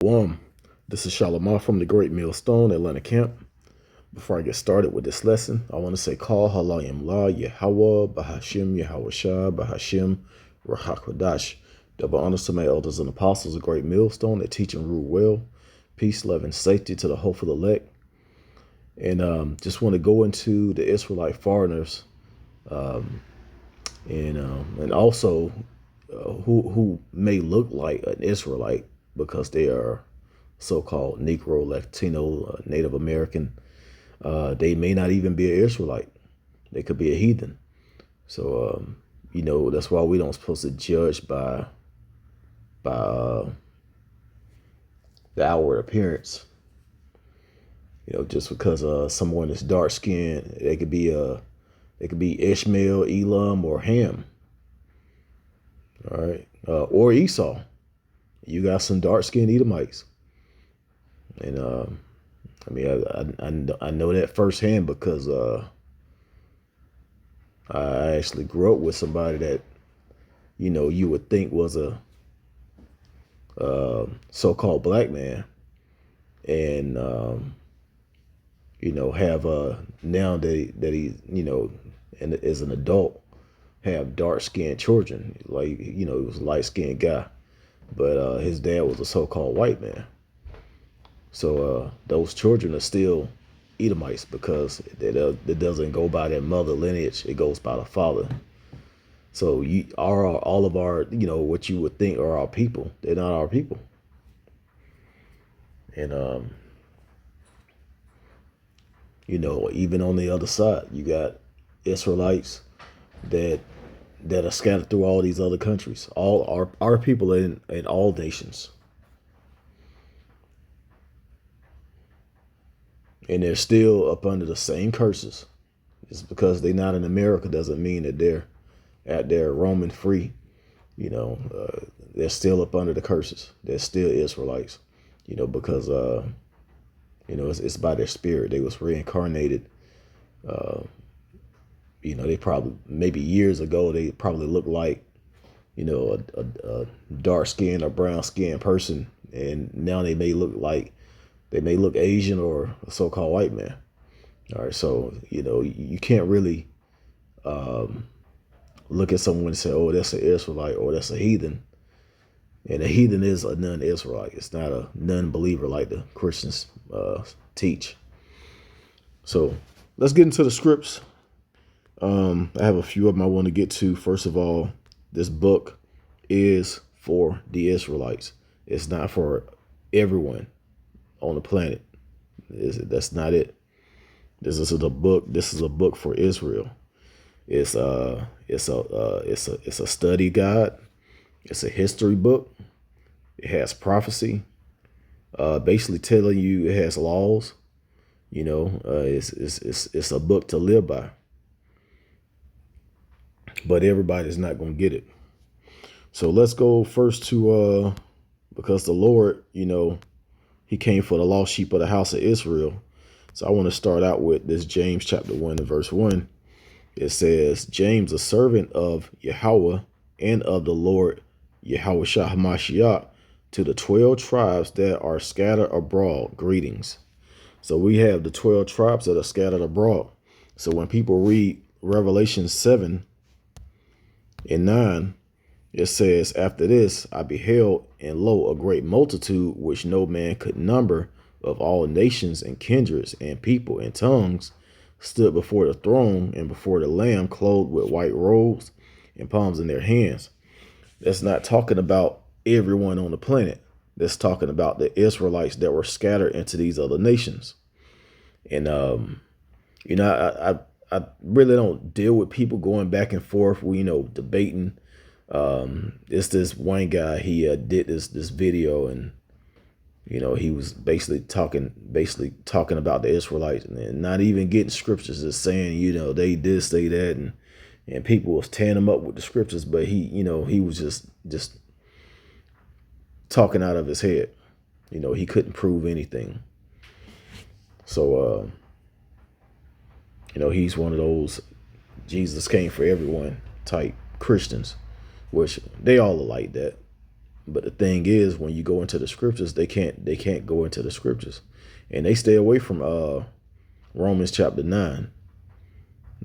One, this is Shalimar from the Great Millstone, Atlanta Camp. Before I get started with this lesson, I want to say Call Halayim La Yahweh Bahashim Yahweh Shah Bahashim Rahakwadash. Double honors to my elders and apostles, a great millstone that teach and rule well. Peace, love, and safety to the hopeful elect. And just want to go into the Israelite foreigners, and also who may look like an Israelite because they are so-called Negro, Latino, Native American. They may not even be an Israelite. They could be a heathen. So, that's why we don't supposed to judge by the outward appearance. Just because someone is dark skinned, they could be Ishmael, Elam, or Ham. All right, or Esau. You got some dark skinned Edomites, and I know that firsthand because I actually grew up with somebody that you would think was a so-called black man, and have now that he and as an adult have dark skinned children. Like he was a light skinned guy, but his dad was a so-called white man. So those children are still Edomites because it doesn't go by their mother lineage; it goes by the father. So all of our what you would think are our people, they're not our people. And even on the other side, you got Israelites that are scattered through all these other countries. All our people in all nations. And they're still up under the same curses. Just because they're not in America doesn't mean that they're at their roaming free. They're still up under the curses. They're still Israelites. Because it's by their spirit. They was reincarnated. They probably maybe years ago they probably looked like a dark skinned or brown skinned person, and now they may look Asian or a so-called white man. All right, so you can't really look at someone and say, "Oh, that's an Israelite," or "That's a heathen." And a heathen is a non-Israelite. It's not a non-believer like the Christians teach. So let's get into the scripts. I have a few of them I want to get to. First of all, this book is for the Israelites. It's not for everyone on the planet. That's not it. This is a book. This is a book for Israel. It's a study guide. It's a history book. It has prophecy. Basically telling you it has laws. It's a book to live by. But everybody's not going to get it. So let's go first to because the Lord, he came for the lost sheep of the house of Israel. So I want to start out with this James chapter 1 and verse 1. It says, James, a servant of Yahweh and of the Lord Yahweh Shah Hamashiach, to the 12 tribes that are scattered abroad, greetings. So we have the 12 tribes that are scattered abroad. So when people read Revelation 7 and 9, it says, after this, I beheld, and lo, a great multitude, which no man could number, of all nations and kindreds and people and tongues, stood before the throne and before the Lamb, clothed with white robes and palms in their hands. That's not talking about everyone on the planet. That's talking about the Israelites that were scattered into these other nations. And, I really don't deal with people going back and forth, debating. It's this one guy, he did this video, and he was basically talking about the Israelites and not even getting scriptures, just saying they did say that, and people was tearing him up with the scriptures, but he was just talking out of his head. He couldn't prove anything. So he's one of those Jesus came for everyone type Christians, which they all are like that. But the thing is, when you go into the scriptures, they can't go into the scriptures, and they stay away from Romans chapter 9.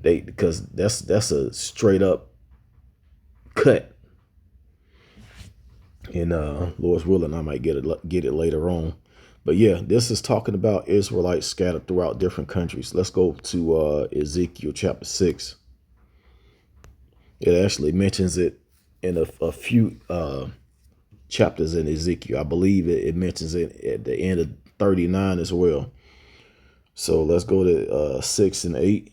Because that's a straight up cut. And Lord's willing, I might get it later on. But yeah, this is talking about Israelites scattered throughout different countries. Let's go to Ezekiel chapter 6. It actually mentions it in a few chapters in Ezekiel. I believe it mentions it at the end of 39 as well. So let's go to 6 and 8.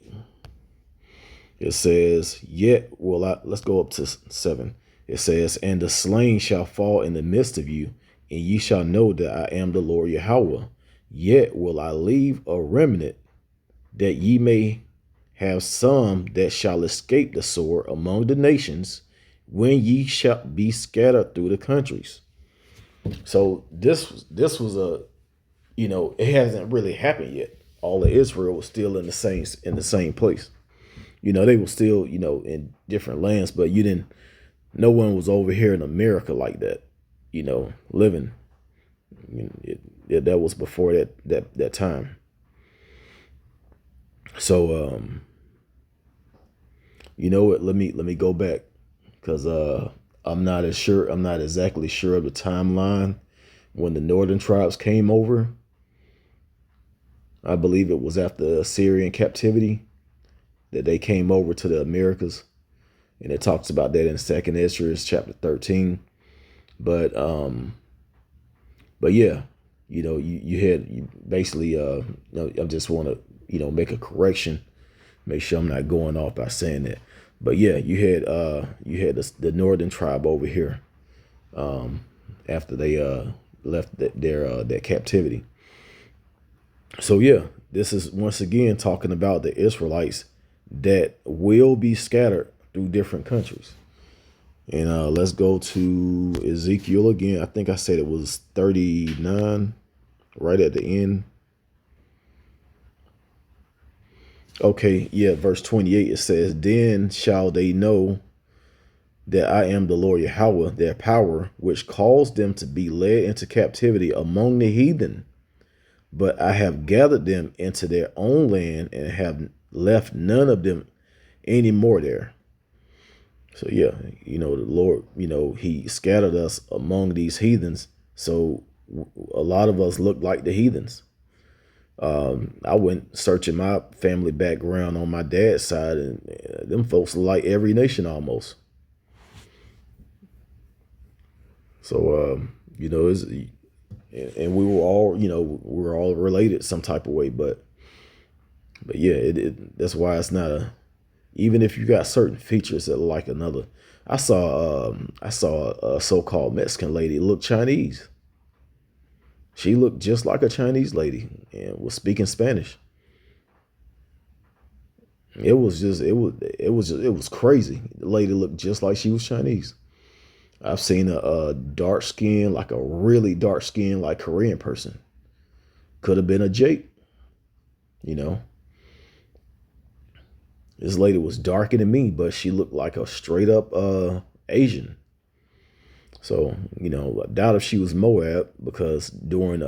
It says, yet will I, let's go up to 7. It says, and the slain shall fall in the midst of you, and ye shall know that I am the Lord Yahweh. Yet will I leave a remnant, that ye may have some that shall escape the sword among the nations, when ye shall be scattered through the countries. So this was it hasn't really happened yet. All of Israel was still in the same place. They were still, in different lands, but no one was over here in America like that, living. That was before that time. So, let me go back, because I'm not exactly sure of the timeline when the northern tribes came over. I believe it was after Assyrian captivity that they came over to the Americas, and it talks about that in 2nd Ezra chapter 13. But yeah, you had basically I just want to make a correction, make sure I'm not going off by saying that. But yeah, you had the northern tribe over here after they left their captivity. So yeah, this is once again talking about the Israelites that will be scattered through different countries. And let's go to Ezekiel again. I think I said it was 39 right at the end. Okay, yeah, verse 28, it says, then shall they know that I am the Lord Yahweh, their power, which caused them to be led into captivity among the heathen. But I have gathered them into their own land, and have left none of them any more there. So yeah, the Lord, he scattered us among these heathens. So a lot of us look like the heathens. I went searching my family background on my dad's side, and them folks look like every nation almost. So, it's, and we were all, we're all related some type of way, but yeah, that's why it's not even if you got certain features that are like another. I saw a so-called Mexican lady look Chinese. She looked just like a Chinese lady and was speaking Spanish. It was crazy. The lady looked just like she was Chinese. I've seen a dark skin, like a really dark skin, like Korean person. Could have been a Jake, This lady was darker than me, but she looked like a straight up Asian. So, I doubt if she was Moab, because during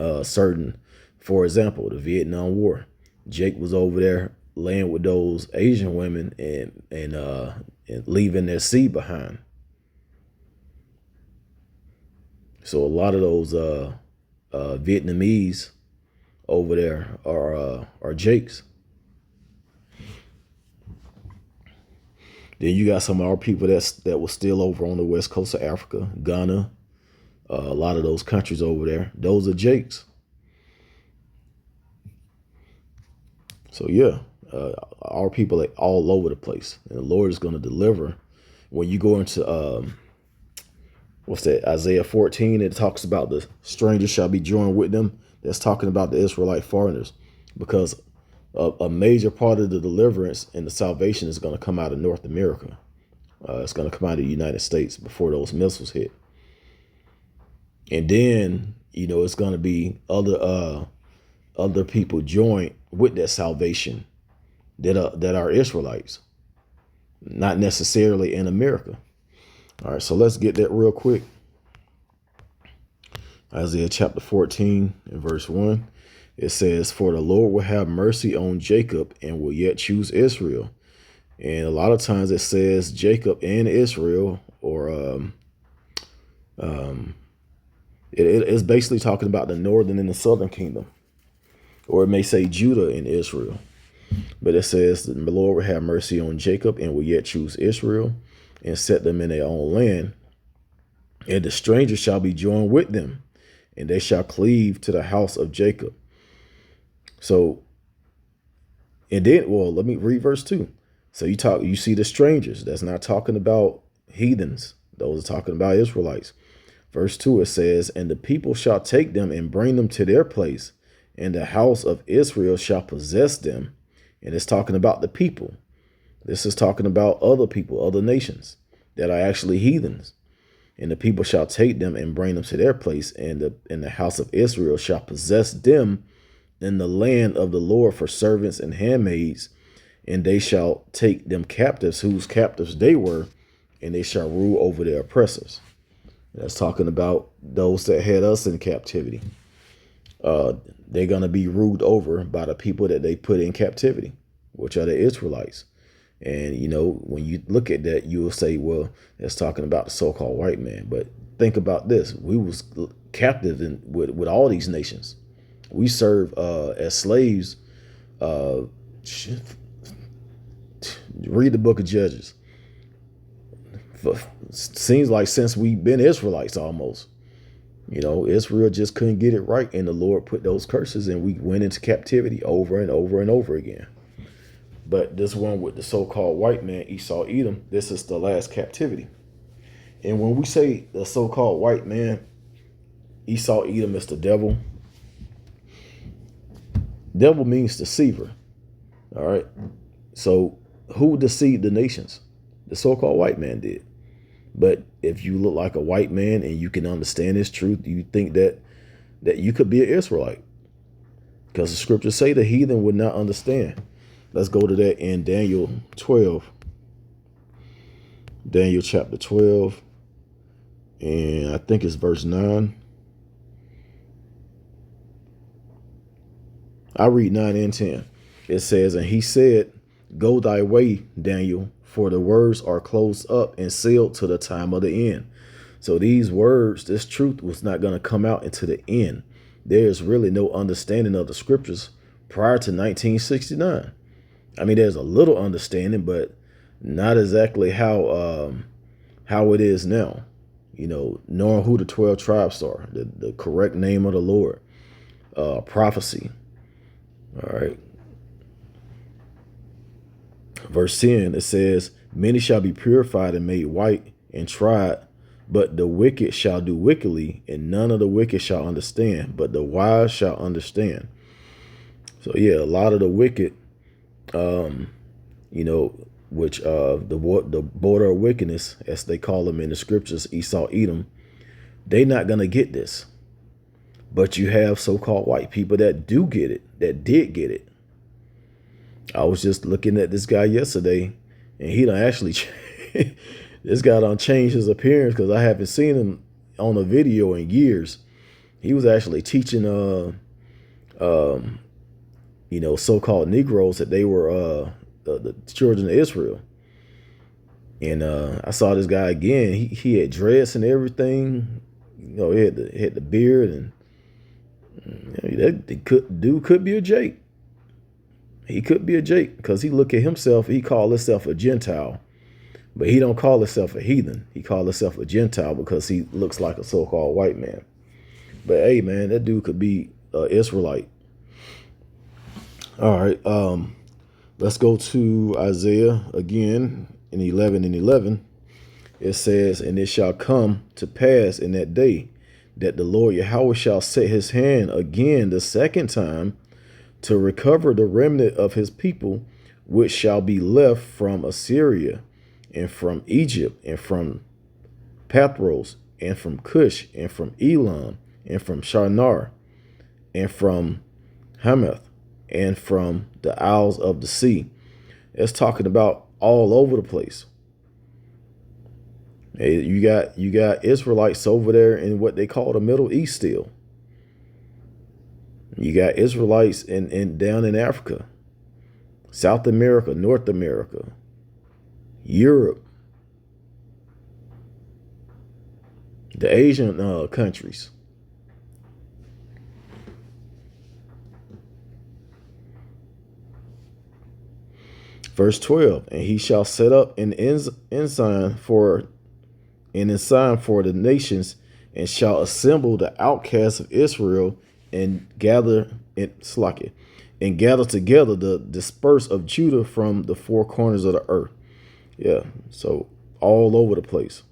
for example, the Vietnam War, Jake was over there laying with those Asian women and leaving their seed behind. So a lot of those Vietnamese over there are Jakes. Then you got some of our people that was still over on the west coast of Africa, Ghana, a lot of those countries over there. Those are Jakes. So yeah, our people are all over the place, and the Lord is going to deliver. When you go into what's that, Isaiah 14, it talks about the strangers shall be joined with them. That's talking about the Israelite foreigners, because a major part of the deliverance and the salvation is going to come out of North America. It's going to come out of the United States before those missiles hit. And then, it's going to be other people joined with that salvation that are Israelites, not necessarily in America. All right, so let's get that real quick. Isaiah chapter 14 and verse 1. It says, "For the Lord will have mercy on Jacob and will yet choose Israel." And a lot of times it says Jacob and Israel, or it's basically talking about the northern and the southern kingdom. Or it may say Judah and Israel. But it says the Lord will have mercy on Jacob and will yet choose Israel and set them in their own land. And the stranger shall be joined with them, and they shall cleave to the house of Jacob. So, and then, well, let me read verse 2. So you see the strangers. That's not talking about heathens. Those are talking about Israelites. Verse 2, it says, "And the people shall take them and bring them to their place, and the house of Israel shall possess them." And it's talking about the people. This is talking about other people, other nations that are actually heathens. "And the people shall take them and bring them to their place, and the house of Israel shall possess them in the land of the Lord for servants and handmaids, and they shall take them captives, whose captives they were, and they shall rule over their oppressors." That's talking about those that had us in captivity. They're going to be ruled over by the people that they put in captivity, which are the Israelites. And, you know, when you look at that, you will say, well, that's talking about the so-called white man. But think about this. We was captive with all these nations. We served as slaves. Read the book of Judges. Seems like since we've been Israelites almost. You know, Israel just couldn't get it right, and the Lord put those curses, and we went into captivity over and over and over again. But this one with the so-called white man, Esau, Edom, this is the last captivity. And when we say the so-called white man, Esau, Edom, is the devil. Devil means deceiver. All right. So who deceived the nations? The so-called white man did. But if you look like a white man and you can understand this truth, you think that you could be an Israelite, because the scriptures say the heathen would not understand. Let's go to that in Daniel 12. Daniel chapter 12. And I think it's verse 9. I read 9 and 10. It says, "And he said, Go thy way, Daniel, for the words are closed up and sealed to the time of the end." So these words, this truth was not going to come out into the end. There's really no understanding of the scriptures prior to 1969. I mean, there's a little understanding, but not exactly how it is now. You know, knowing who the 12 tribes are, the correct name of the Lord, prophecy. All right. Verse 10, it says, "Many shall be purified and made white and tried, but the wicked shall do wickedly, and none of the wicked shall understand, but the wise shall understand." So yeah, a lot of the wicked, you know, which the border of wickedness, as they call them in the scriptures, Esau, Edom, they not gonna get this. But you have so-called white people that do get it, that did get it. I was just looking at this guy yesterday, and he done actually, this guy done changed his appearance, because I haven't seen him on a video in years. He was actually teaching, you know, so-called Negroes that they were the children of Israel. And I saw this guy again. He had dreads and everything. You know, he had the beard, and you know, that dude could be a Jake. He could be a Jake, because he look at himself. He call himself a Gentile, but he don't call himself a heathen. He call himself a Gentile because he looks like a so-called white man. But hey, man, that dude could be Israelite. All right, let's go to Isaiah again in 11 and 11. It says, "And it shall come to pass in that day that the Lord Yahweh shall set his hand again the second time to recover the remnant of his people, which shall be left from Assyria and from Egypt and from Pathros and from Cush and from Elam and from Shinar and from Hamath and from the isles of the sea." It's talking about all over the place. Hey, you got Israelites over there in what they call the Middle East still. You got Israelites in down in Africa, South America, North America, Europe, the Asian countries. Verse 12, and he shall set up an ensign for the nations, and shall assemble the outcasts of Israel, and gather together the dispersed of Judah from the four corners of the earth. Yeah, so all over the place.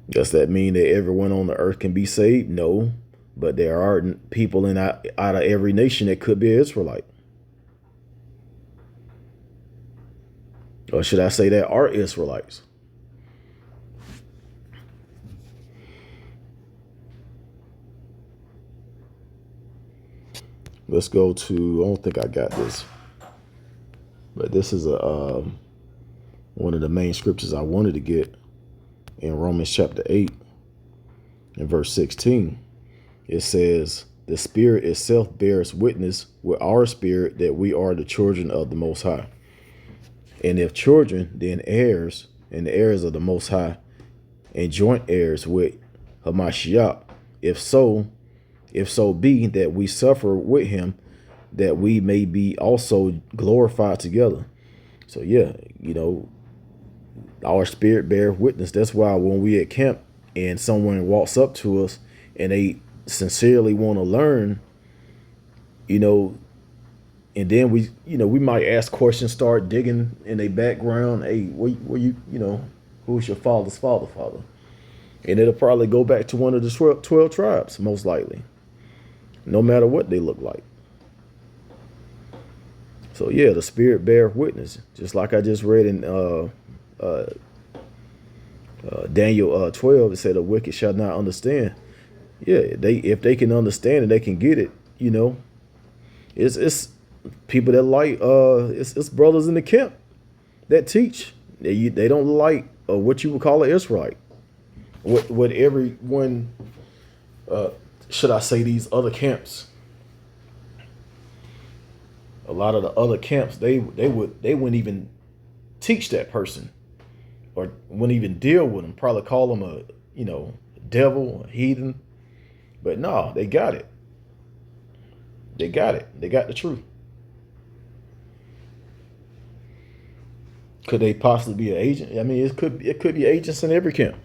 Does that mean that everyone on the earth can be saved? No, but there are people out of every nation that could be an Israelite. Or should I say that are Israelites? Let's go to, I don't think I got this, but this is one of the main scriptures I wanted to get in Romans chapter 8 and verse 16. It says, the Spirit itself bears witness with our spirit that we are the children of the Most High. And if children, then heirs, and the heirs of the Most High, and joint heirs with Hamashiach, if so be that we suffer with him, that we may be also glorified together. So yeah, our spirit bear witness. That's why when we at camp and someone walks up to us and they sincerely want to learn, and then we might ask questions, start digging in their background. Hey, where you, who's your father's father? And it'll probably go back to one of the 12 tribes, most likely, no matter what they look like. So yeah, the Spirit bear witness, just like I just read in Daniel 12. It said the wicked shall not understand. Yeah, if they can understand it, they can get it. It's people that like it's brothers in the camp that teach. They don't like what you would call an Israelite. What everyone should I say, these other camps, a lot of the other camps, they wouldn't even teach that person or wouldn't even deal with them. Probably call them a devil, a heathen. But no, they got it. They got it. They got the truth. Could they possibly be an agent? I mean, it could be agents in every camp.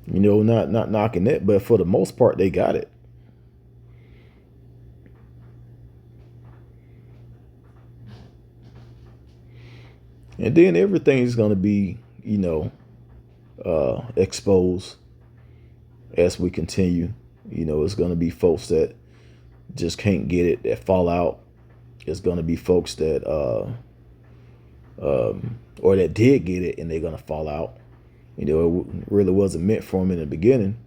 Not knocking that, but for the most part, they got it. And then everything's going to be, exposed as we continue. It's going to be folks that just can't get it, that fall out. It's going to be folks that, or that did get it and they're going to fall out. It really wasn't meant for them in the beginning.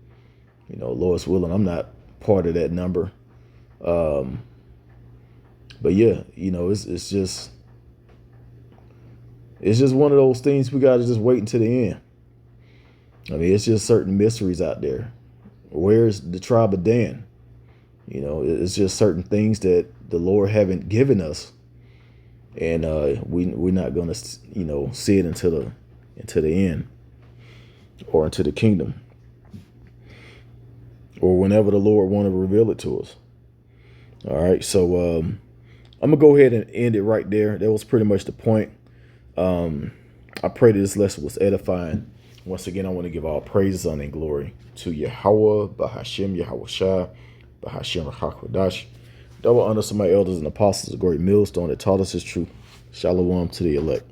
Lord's willing, I'm not part of that number. But yeah, it's just one of those things we got to just wait until the end. I mean, it's just certain mysteries out there. Where's the tribe of Dan? It's just certain things that the Lord haven't given us, and we're not going to see it until the end, or into the kingdom, or whenever the Lord want to reveal it to us. All right, so I'm gonna go ahead and end it right there. That was pretty much the point. I pray that this lesson was edifying. Once again, I want to give all praises, honor, and glory to Yahweh, Bahashem, Yahweh Shai, Bahashem, Hakwadash. Double honor to my elders and apostles, a great millstone that taught us his truth. Shalom to the elect.